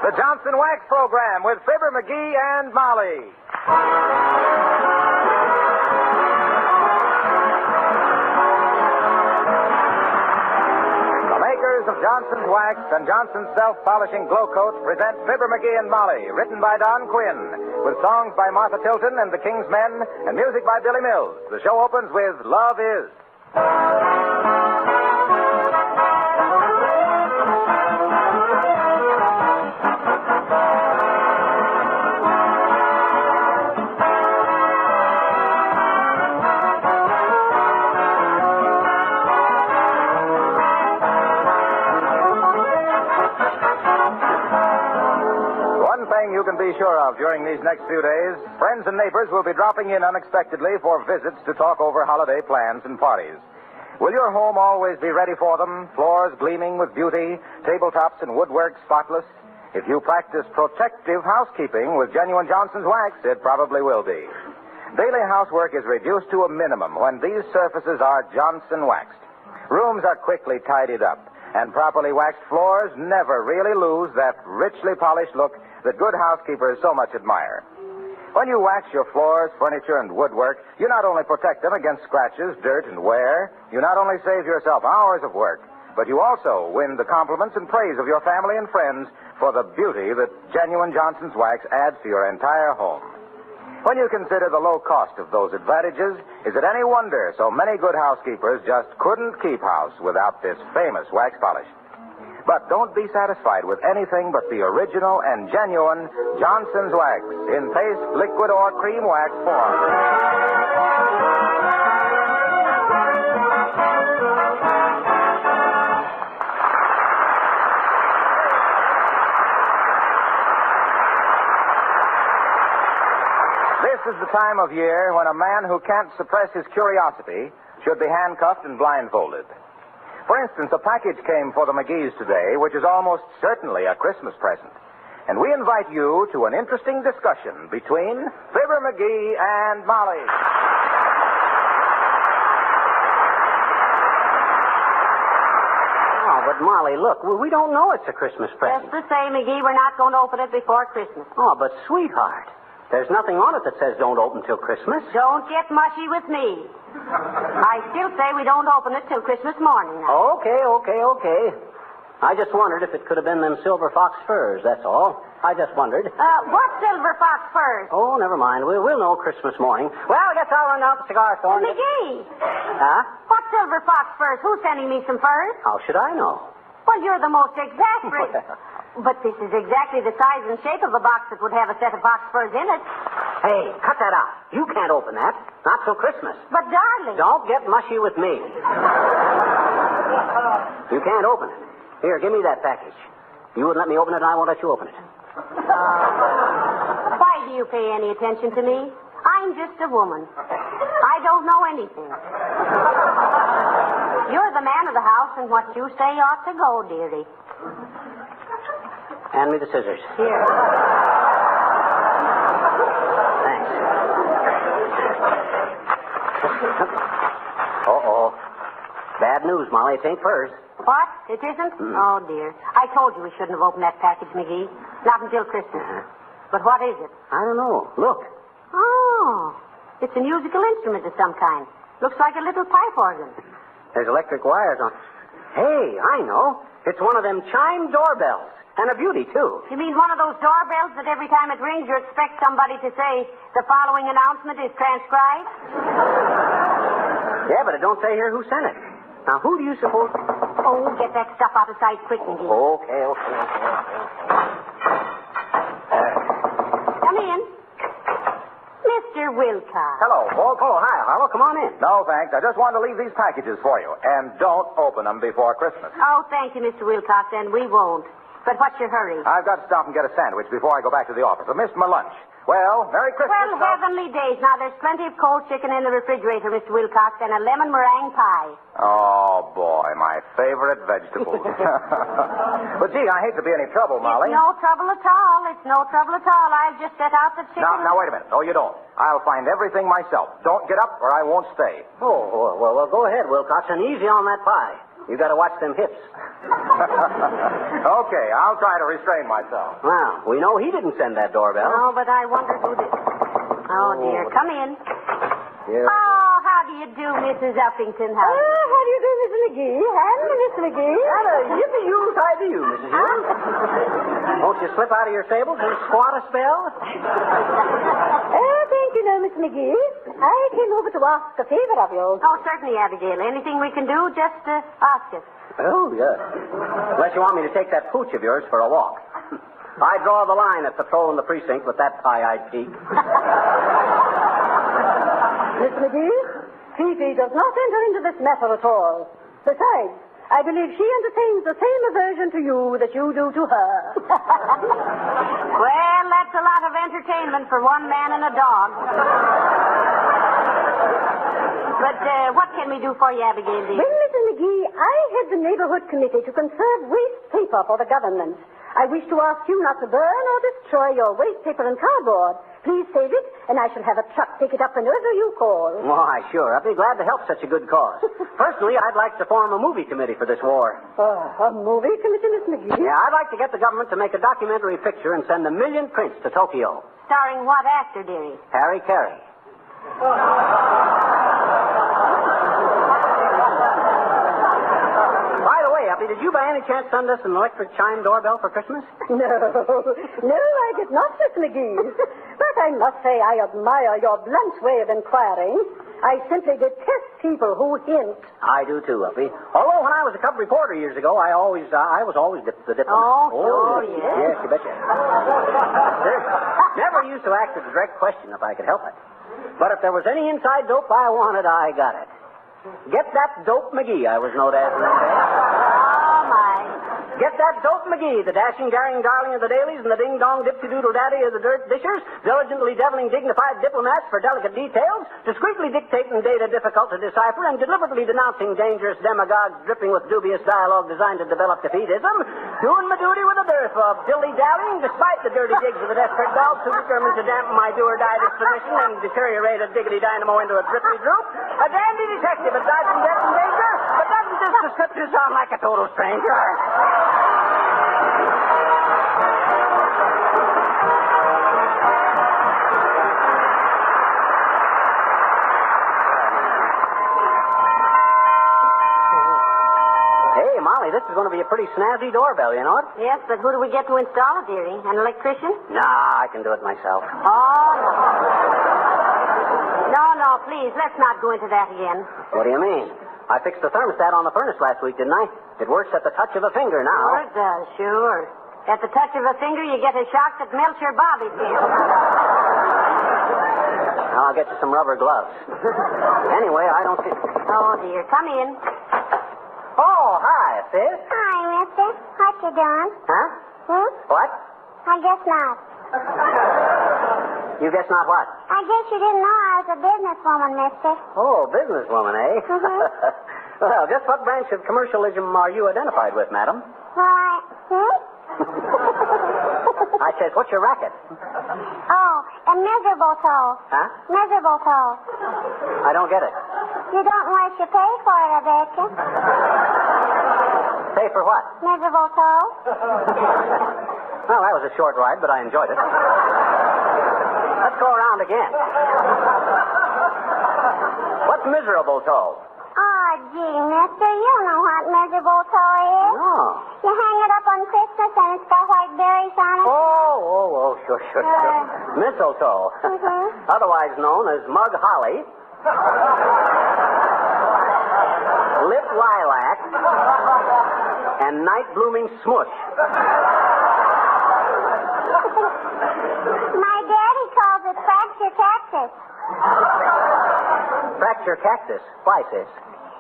The Johnson Wax Program with Fibber McGee and Molly. The makers of Johnson's Wax and Johnson's Self-Polishing Glow Coat present Fibber McGee and Molly, written by Don Quinn, with songs by Martha Tilton and the King's Men, and music by Billy Mills. The show opens with Love Is. You can be sure of during these next few days, friends and neighbors will be dropping in unexpectedly for visits to talk over holiday plans and parties. Will your home always be ready for them? Floors gleaming with beauty, tabletops and woodwork spotless? If you practice protective housekeeping with genuine Johnson's Wax, it probably will be. Daily housework is reduced to a minimum when these surfaces are Johnson waxed. Rooms are quickly tidied up, and properly waxed floors never really lose that richly polished look that good housekeepers so much admire. When you wax your floors, furniture, and woodwork, you not only protect them against scratches, dirt, and wear, you not only save yourself hours of work, but you also win the compliments and praise of your family and friends for the beauty that genuine Johnson's Wax adds to your entire home. When you consider the low cost of those advantages, is it any wonder so many good housekeepers just couldn't keep house without this famous wax polish? But don't be satisfied with anything but the original and genuine Johnson's Wax in paste, liquid, or cream wax form. This is the time of year when a man who can't suppress his curiosity should be handcuffed and blindfolded. For instance, a package came for the McGees today, which is almost certainly a Christmas present. And we invite you to an interesting discussion between Fibber McGee and Molly. Oh, but Molly, look, we don't know it's a Christmas present. Just the same, McGee, we're not going to open it before Christmas. Oh, but sweetheart, there's nothing on it that says don't open till Christmas. Don't get mushy with me. I still say we don't open it till Christmas morning now. Okay. I just wondered if it could have been them silver fox furs, that's all. I just wondered. What silver fox furs? Oh, never mind. We'll know Christmas morning. Well, I guess I'll run out the cigar store. McGee! Huh? What silver fox furs? Who's sending me some furs? How should I know? Well, you're the most exasperating. But this is exactly the size and shape of a box that would have a set of fox furs in it. Hey, cut that out. You can't open that. Not till Christmas. But, darling... Don't get mushy with me. You can't open it. Here, give me that package. You wouldn't let me open it, and I won't let you open it. Why do you pay any attention to me? I'm just a woman. I don't know anything. You're the man of the house, and what you say ought to go, dearie. Hand me the scissors. Here. Thanks. Uh-oh. Bad news, Molly. It ain't furs. What? It isn't? Oh, dear. I told you we shouldn't have opened that package, McGee. Not until Christmas. But what is it? I don't know. Look. Oh. It's a musical instrument of some kind. Looks like a little pipe organ. There's electric wires on. Hey, I know. It's one of them chime doorbells. And a beauty, too. You mean one of those doorbells that every time it rings you expect somebody to say, the following announcement is transcribed? Yeah, but it don't say here who sent it. Now, who do you suppose... Oh, get that stuff out of sight quick, McGee. Okay. Come in. Mr. Wilcox. Hello, folks. Oh, hi, Harlow. Come on in. No, thanks. I just wanted to leave these packages for you. And don't open them before Christmas. Oh, thank you, Mr. Wilcox, and we won't. But what's your hurry? I've got to stop and get a sandwich before I go back to the office. I missed my lunch. Well, Merry Christmas. Well, heavenly days. Now, there's plenty of cold chicken in the refrigerator, Mr. Wilcox, and a lemon meringue pie. Oh, boy, my favorite vegetable. But, gee, I hate to be any trouble, Molly. It's no trouble at all. It's no trouble at all. I'll just set out the chicken. Now, wait a minute. No, you don't. I'll find everything myself. Don't get up or I won't stay. Oh, well, go ahead, Wilcox, and easy on that pie. You got to watch them hips. Okay, I'll try to restrain myself. Well, we know he didn't send that doorbell. Oh, but I wonder who did. Oh, dear. Come in. Yeah. Oh, how do you do, Mrs. Uppington? How do you do, Mrs. McGee? And Mr. McGee? And a yippee-you side to you, Mrs. Hughes. Won't you slip out of your stables and squat a spell? Thank you, no, Miss McGee. I came over to ask a favor of you. Oh, certainly, Abigail. Anything we can do, just ask us. Oh, yes. Unless you want me to take that pooch of yours for a walk. I draw the line at patrolling the precinct with that pie-eyed peak. Miss McGee, Fifi does not enter into this matter at all. Besides, I believe she entertains the same aversion to you that you do to her. Well, that's a lot of entertainment for one man and a dog. But what can we do for you, Abigail, dear? Well, Mrs. McGee, I head the neighborhood committee to conserve waste paper for the government. I wish to ask you not to burn or destroy your waste paper and cardboard. Please save it, and I shall have a truck pick it up whenever you call. Why, sure. I'd be glad to help such a good cause. Personally, I'd like to form a movie committee for this war. A movie committee, Miss McGee? Yeah, I'd like to get the government to make a documentary picture and send 1 million prints to Tokyo. Starring what actor, dearie? Harry Carey. By the way, Uppy, did you by any chance send us an electric chime doorbell for Christmas? No, I did not, Miss McGee. But I must say I admire your blunt way of inquiring. I simply detest people who hint. I do too, Uppy. Although when I was a cub reporter years ago, I was always the diplomat. Oh, yes. yes. Yes, you betcha. Never used to ask a direct question if I could help it. But if there was any inside dope I wanted, I got it. Get that dope McGee, I was known as in them days. Oh, my. Get that dope McGee, the dashing, daring darling of the dailies and the ding-dong dipsy-doodle-daddy of the dirt dishers, diligently deviling dignified diplomats for delicate details, discreetly dictating data difficult to decipher, and deliberately denouncing dangerous demagogues dripping with dubious dialogue designed to develop defeatism, doing my duty with a dearth of dilly-dallying despite the dirty digs of the desperate dogs who determined to dampen my do-or-die disposition and deteriorate a diggity dynamo into a drippy droop, a dandy detective at dodging death and danger, but doesn't this description sound like a total stranger? Hey, Molly, this is going to be a pretty snazzy doorbell, you know it? Yes, but who do we get to install it, dearie? An electrician? Nah, I can do it myself. Oh, no, please, let's not go into that again. What do you mean? I fixed the thermostat on the furnace last week, didn't I? It works at the touch of a finger now. Sure it does, sure. At the touch of a finger, you get a shock that melts your bobby pin. I'll get you some rubber gloves. Anyway, I don't think... Oh, dear. Come in. Oh, hi, sis. Hi, mister. What you doing? Huh? What? I guess not. You guess not what? I guess you didn't know I was a businesswoman, mister. Oh, businesswoman, eh? Mhm. Well, just what branch of commercialism are you identified with, madam? Why, I said, what's your racket? Oh, a miserable toe. Huh? Miserable toe. I don't get it. You don't unless you pay for it, I bet you. Pay for what? Miserable toe. Well, that was a short ride, but I enjoyed it. Let's go around again. What's miserable toe? Oh, gee, mister, you know what miserable toe is. No. You hang it up on Christmas and it's got white berries on it. Oh, sure. Mistletoe. Mhm. Otherwise known as mug holly, lip lilac, and night blooming smush. My daddy calls it fracture cactus. Fracture cactus. Why, sis?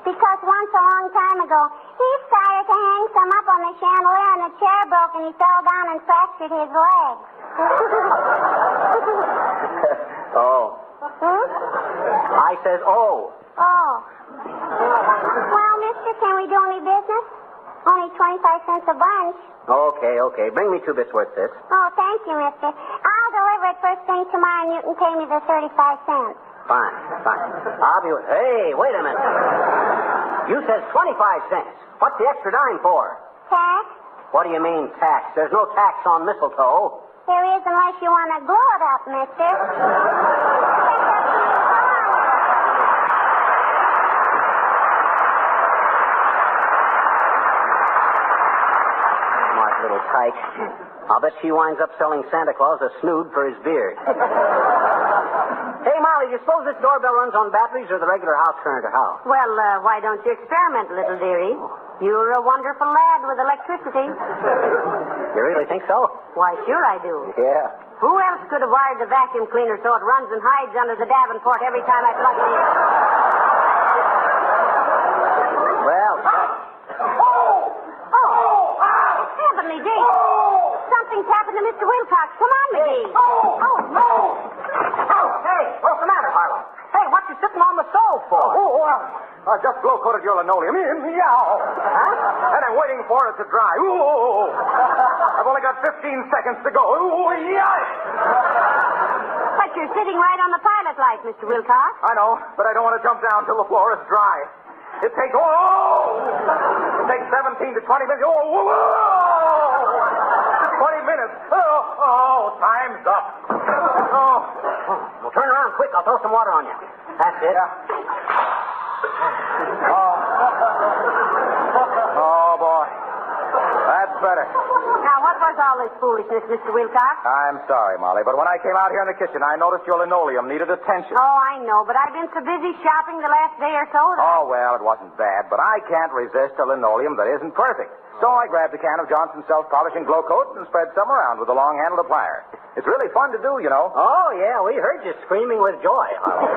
Because once a long time ago, he started to hang some up on the chandelier and the chair broke and he fell down and fractured his leg. Oh. I says, oh. Oh. Well, mister, can we do any business? Only 25 cents a bunch. Okay. Bring me 2 bits worth, sis. Oh, thank you, mister. I'll deliver it first thing tomorrow and you can pay me the 35 cents. Fine. I'll be... Hey, wait a minute. You says 25 cents. What's the extra dime for? Tax? What do you mean, tax? There's no tax on mistletoe. There is unless you want to glue it up, mister. Smart little tyke. I'll bet she winds up selling Santa Claus a snood for his beard. Hey, Molly, do you suppose this doorbell runs on batteries or the regular house current or how? Well, why don't you experiment, little dearie? You're a wonderful lad with electricity. You really think so? Why, sure I do. Yeah. Who else could have wired the vacuum cleaner so it runs and hides under the Davenport every time I plug it in? Well, Heavenly days. Something's happened to Mr. Wilcox. Come on, McGee. Hey, what's the matter, Harlow? Hey, what you sitting on the stove for? I just glow-coated your linoleum. Meow. Huh? And I'm waiting for it to dry. Ooh. I've only got 15 seconds to go. Ooh, yikes. But you're sitting right on the pilot light, Mr. Wilcox. I know, but I don't want to jump down till the floor is dry. It takes 17 to 20 minutes. 20 minutes. Time's up. Well, turn around quick. I'll throw some water on you. That's it. Oh, boy. That's better. Now, what was all this foolishness, Mr. Wilcox? I'm sorry, Molly, but when I came out here in the kitchen, I noticed your linoleum needed attention. Oh, I know, but I've been so busy shopping the last day or so that... Oh, well, it wasn't bad, but I can't resist a linoleum that isn't perfect. So I grabbed a can of Johnson's self-polishing glow coat and spread some around with a long-handled applier. It's really fun to do, you know. Oh, yeah, we heard you screaming with joy, Harlow.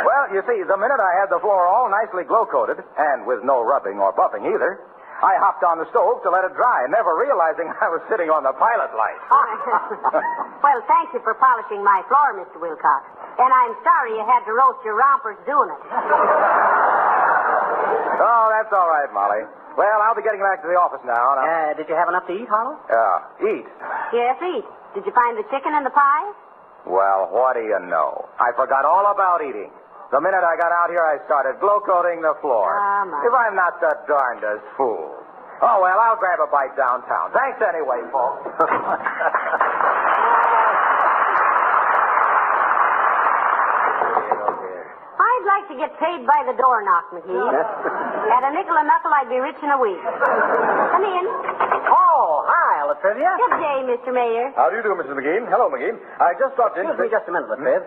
Well, you see, the minute I had the floor all nicely glow-coated, and with no rubbing or buffing either, I hopped on the stove to let it dry, never realizing I was sitting on the pilot light. Well, thank you for polishing my floor, Mr. Wilcox. And I'm sorry you had to roast your rompers doing it. Oh, that's all right, Molly. Well, I'll be getting back to the office now. Did you have enough to eat, Harlow? Eat. Yes, eat. Did you find the chicken and the pie? Well, what do you know? I forgot all about eating. The minute I got out here, I started glow-coating the floor. If I'm not the darndest fool. Oh, well, I'll grab a bite downtown. Thanks anyway, folks. I'd like to get paid by the door knock, McGee. At a nickel a knuckle, I'd be rich in a week. Come in. Oh, hi, Latrivia. Good day, Mr. Mayor. How do you do, Mrs. McGee? Hello, McGee. I just dropped in... Excuse me just a minute, Latriv.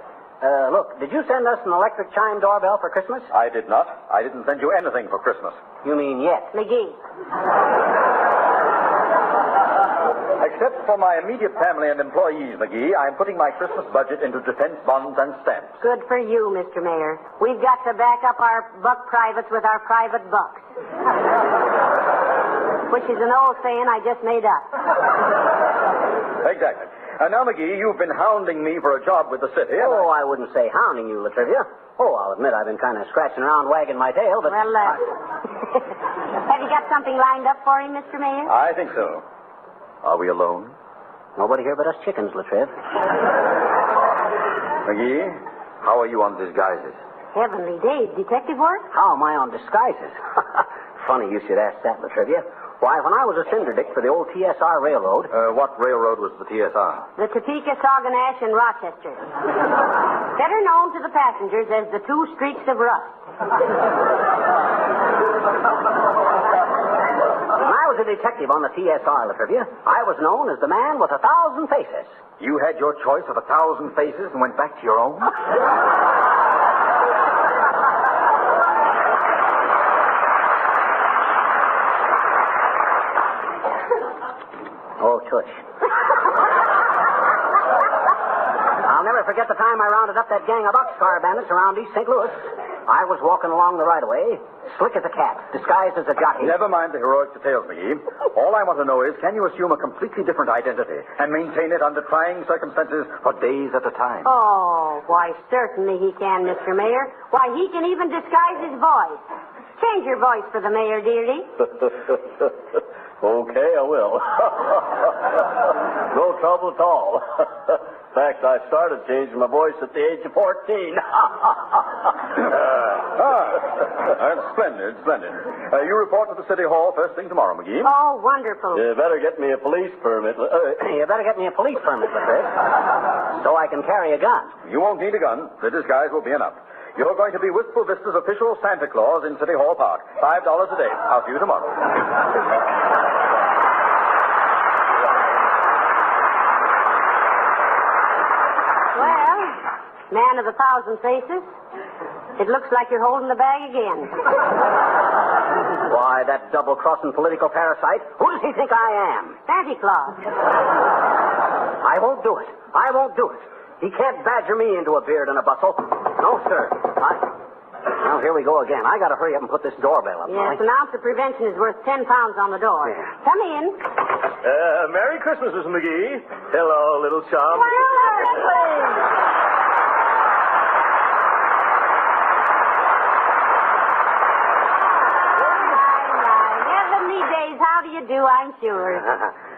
Look, did you send us an electric chime doorbell for Christmas? I did not. I didn't send you anything for Christmas. You mean yet? McGee. Except for my immediate family and employees, McGee, I'm putting my Christmas budget into defense bonds and stamps. Good for you, Mr. Mayor. We've got to back up our buck privates with our private bucks. Which is an old saying I just made up. Exactly. And now, McGee, you've been hounding me for a job with the city. Oh, I wouldn't say hounding you, Latrivia. Oh, I'll admit I've been kind of scratching around, wagging my tail, but... Well, have you got something lined up for him, Mr. Mayor? I think so. Are we alone? Nobody here but us chickens, Latriv. McGee, how are you on disguises? Heavenly days. Detective work? How am I on disguises? Funny you should ask that, Latrivia. Why, when I was a Cinderdick for the old TSR Railroad... What railroad was the TSR? The Topeka, Sauganash, and Rochester. Better known to the passengers as the Two Streaks of Rust. When I was a detective on the TSR, Latrivia, I was known as the man with 1,000 faces. You had your choice of 1,000 faces and went back to your own? Oh, tush. I'll never forget the time I rounded up that gang of boxcar bandits around East St. Louis. I was walking along the right-of-way, slick as a cat, disguised as a jockey. Never mind the heroic details, McGee. All I want to know is, can you assume a completely different identity and maintain it under trying circumstances for days at a time? Oh, why, certainly he can, Mr. Mayor. Why, he can even disguise his voice. Change your voice for the mayor, dearie. Okay, I will. No trouble at all. In fact, I started changing my voice at the age of 14. Splendid. You report to the City Hall first thing tomorrow, McGee. Oh, wonderful. You better get me a police permit. You better get me a police permit with this, so I can carry a gun. You won't need a gun. The disguise will be enough. You're going to be Wistful Vista's official Santa Claus in City Hall Park. $5 a day. I'll see you tomorrow. Well, man of 1,000 faces, it looks like you're holding the bag again. Why, that double-crossing political parasite. Who does he think I am? Santa Claus. I won't do it. He can't badger me into a beard and a bustle. No, sir. Well, here we go again. I gotta hurry up and put this doorbell up. Yes, an ounce of prevention is worth 10 pounds on the door. Yeah. Come in. Merry Christmas, Mrs. McGee. Hello, little chum. Heavenly days, how do you do, I'm sure.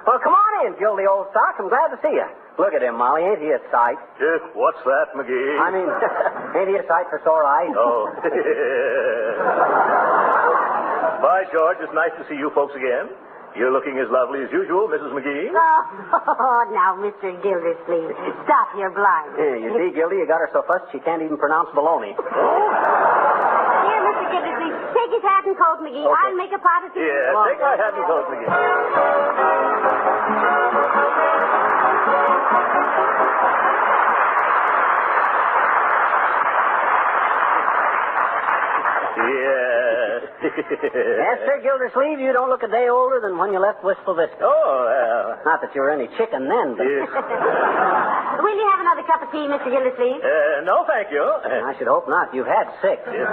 Well, come on in, Gildy, old sock. I'm glad to see you. Look at him, Molly. Ain't he a sight? What's that, McGee? I mean, ain't he a sight for sore eyes? Oh. By George, it's nice to see you folks again. You're looking as lovely as usual, Mrs. McGee. Oh, now, Mr. Gildersleeve, stop your blind. Yeah, you see, Gildy, you got her so fussed she can't even pronounce baloney. Here, Mr. Gildersleeve, take his hat and coat, McGee. Okay. I'll make a pot of tea. Yeah, take my hat and coat, McGee. Yes, Sir Gildersleeve, you don't look a day older than when you left Wistful Vista. Oh, well. Not that you were any chicken then, but... Yes. Will you have another cup of tea, Mr. Gildersleeve? No, thank you. I should hope not. You've had 6. Yes.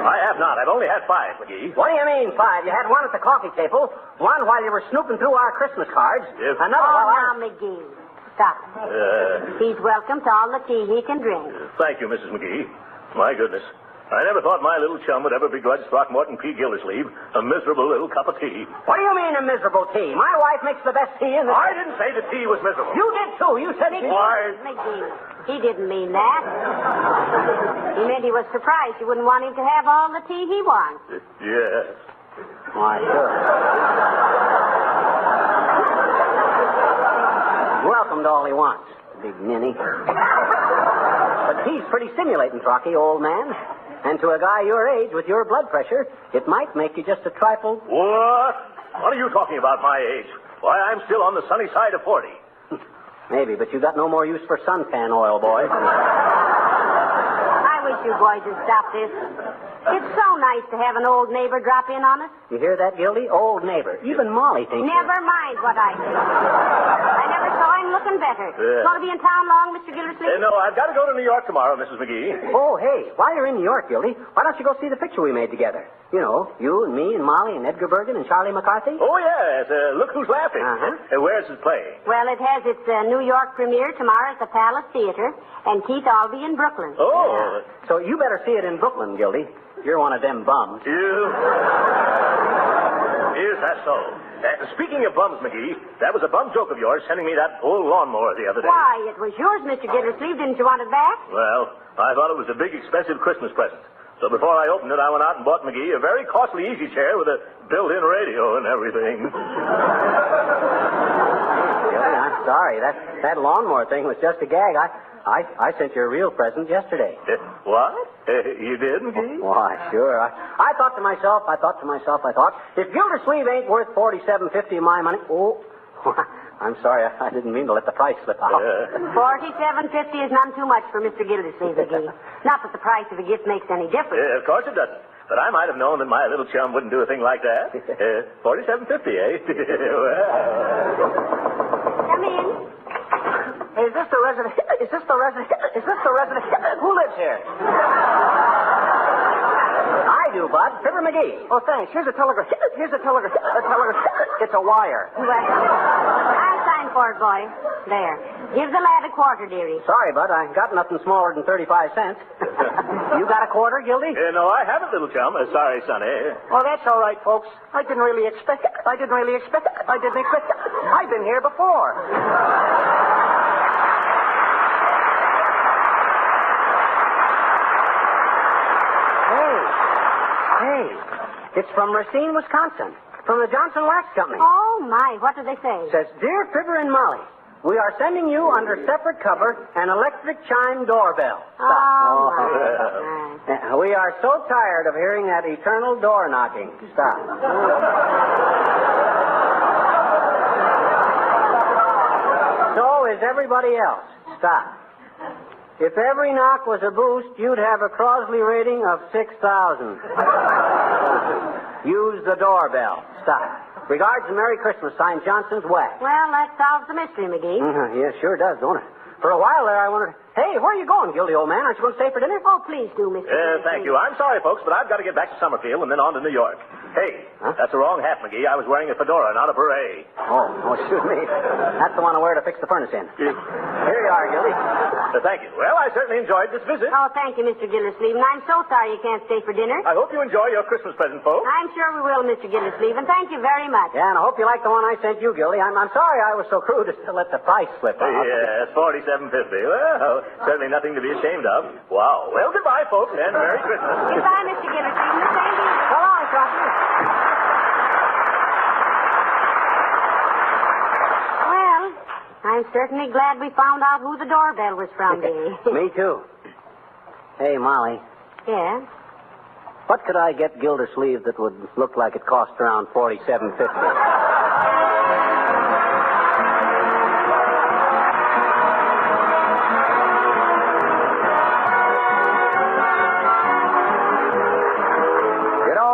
I have not. I've only had 5, McGee. What do you mean, 5? You had one at the coffee table, one while you were snooping through our Christmas cards, Yes. another while now, McGee, stop. He's welcome to all the tea he can drink. Thank you, Mrs. McGee. My goodness. I never thought my little chum would ever begrudge Throckmorton P. Gildersleeve a miserable little cup of tea. What do you mean a miserable tea? My wife makes the best tea in the... I didn't say the tea was miserable. You did, too. You said it. Why? McGee, he didn't mean that. He meant he was surprised you wouldn't want him to have all the tea he wants. Yes. Why, sure. Welcome to all he wants, big ninny. But tea's pretty stimulating, Trocky, old man. And to a guy your age with your blood pressure, it might make you just a trifle... What? What are you talking about, my age? Why, I'm still on the sunny side of 40. Maybe, but you got no more use for suntan oil, boy. I wish you boys would stop this. It's so nice to have an old neighbor drop in on us. You hear that, Gildy? Old neighbor. Even Molly thinks... Never mind what I think. I never saw him looking better. Yeah. Going to be in town long, Mr. Gildersleeve? No, I've got to go to New York tomorrow, Mrs. McGee. Oh, hey, while you're in New York, Gildy, why don't you go see the picture we made together? You know, you and me and Molly and Edgar Bergen and Charlie McCarthy. Oh, yes. Look who's laughing. Uh-huh. Where's his play? Well, it has its New York premiere tomorrow at the Palace Theater, and Keith Albee in Brooklyn. Oh. Yeah. So you better see it in Brooklyn, Gildy. You're one of them bums. Is that so? Speaking of bums, McGee, that was a bum joke of yours sending me that old lawnmower the other day. Why, it was yours, Mr. Gildersleeve. Didn't you want it back? Well, I thought it was a big, expensive Christmas present. So before I opened it, I went out and bought McGee a very costly easy chair with a built-in radio and everything. Gildy, I'm sorry. That lawnmower thing was just a gag. I sent you a real present yesterday. What? You did, McGee? Why, sure. I thought to myself, if Gildersleeve ain't worth $47.50 of my money... Oh, I'm sorry. I didn't mean to let the price slip out. $47.50 is none too much for Mr. Gildersleeve, McGee. Not that the price of a gift makes any difference. Of course it doesn't. But I might have known that my little chum wouldn't do a thing like that. $47.50, eh? Well. Come in. Is this the resident? Who lives here? I do, Bud. Fibber McGee. Oh, thanks. Here's a telegram. It's a wire. I'll sign for it, boy. There. Give the lad a quarter, dearie. Sorry, Bud. I got nothing smaller than 35 cents. You got a quarter, Gildy? No, I haven't, little chum. Sorry, Sonny. Well, that's all right, folks. I didn't expect it. I've been here before. Hey, it's from Racine, Wisconsin, from the Johnson Wax Company. Oh, my. What do they say? Says, Dear Fibber and Molly, we are sending you under separate cover an electric chime doorbell. Oh, my. We are so tired of hearing that eternal door knocking. Stop. So is everybody else. Stop. If every knock was a boost, you'd have a Crosley rating of 6,000. Use the doorbell. Stop. Regards and Merry Christmas, signed Johnson's Wax. Well, that solves the mystery, McGee. Yeah, sure does, don't it? For a while there, I wondered, hey, where are you going, guilty old man? Aren't you going to stay for dinner? Oh, please do, Mr. Thank you. I'm sorry, folks, but I've got to get back to Summerfield and then on to New York. Hey, that's the wrong hat, McGee. I was wearing a fedora, not a beret. Oh, shoot me. That's the one I wear to fix the furnace in. Here you are, Gildy. Thank you. Well, I certainly enjoyed this visit. Oh, thank you, Mr. Gildersleeve, and I'm so sorry you can't stay for dinner. I hope you enjoy your Christmas present, folks. I'm sure we will, Mr. Gildersleeve, and thank you very much. Yeah, and I hope you like the one I sent you, Gildy. I'm sorry I was so crude as to let the price slip out. Yes, $47.50. Well, certainly nothing to be ashamed of. Wow. Well, goodbye, folks, and Merry Christmas. Goodbye, Mr. Gildersleeve, and the same to you. So long, Crossy. Well, I'm certainly glad we found out who the doorbell was from, Dave. Me too. Hey, Molly, Yeah? what could I get Gildersleeve that would look like it cost around $47.50?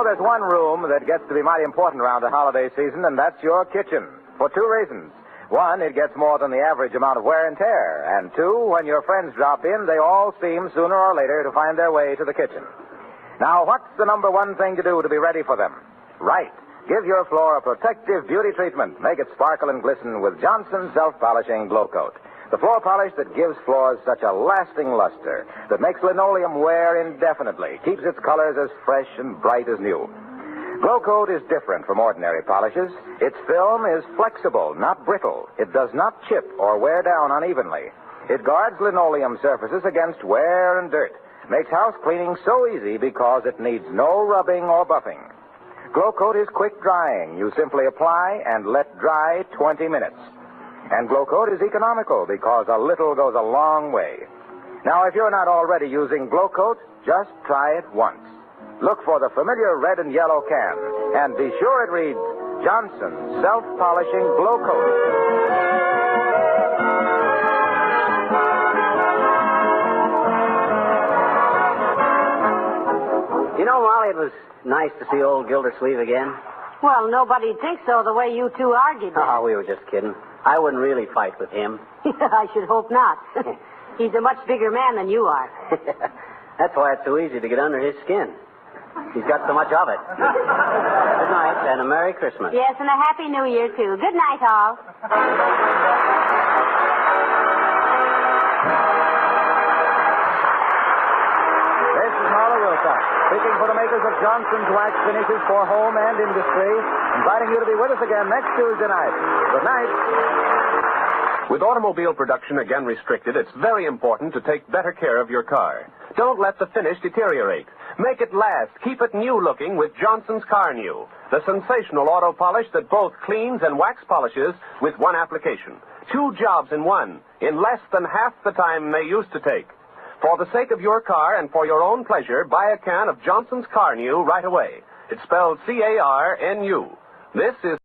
There's one room that gets to be mighty important around the holiday season, and that's your kitchen. For two reasons. One, it gets more than the average amount of wear and tear. And two, when your friends drop in, they all seem sooner or later to find their way to the kitchen. Now, what's the number one thing to do to be ready for them? Right. Give your floor a protective beauty treatment. Make it sparkle and glisten with Johnson's Self-Polishing Glow Coat. The floor polish that gives floors such a lasting luster, that makes linoleum wear indefinitely, keeps its colors as fresh and bright as new. Glow Coat is different from ordinary polishes. Its film is flexible, not brittle. It does not chip or wear down unevenly. It guards linoleum surfaces against wear and dirt. Makes house cleaning so easy because it needs no rubbing or buffing. Glow Coat is quick drying. You simply apply and let dry 20 minutes. And Glow Coat is economical because a little goes a long way. Now, if you're not already using Glow Coat, just try it once. Look for the familiar red and yellow can, and be sure it reads Johnson's Self-Polishing Glow Coat. You know, Molly, it was nice to see old Gildersleeve again. Well, nobody'd think so the way you two argued that. Oh, we were just kidding. I wouldn't really fight with him. I should hope not. He's a much bigger man than you are. That's why it's so easy to get under his skin. He's got so much of it. Good night, and a Merry Christmas. Yes, and a Happy New Year, too. Good night, all. This is Marla Wilcox, speaking for the makers of Johnson's Wax Finishes for Home and Industry, inviting you to be with us again next Tuesday night. Good night. With automobile production again restricted, it's very important to take better care of your car. Don't let the finish deteriorate. Make it last. Keep it new looking with Johnson's Car New, the sensational auto polish that both cleans and wax polishes with one application. 2 jobs in one, in less than half the time they used to take. For the sake of your car and for your own pleasure, buy a can of Johnson's Car New right away. It's spelled C-A-R-N-U. This is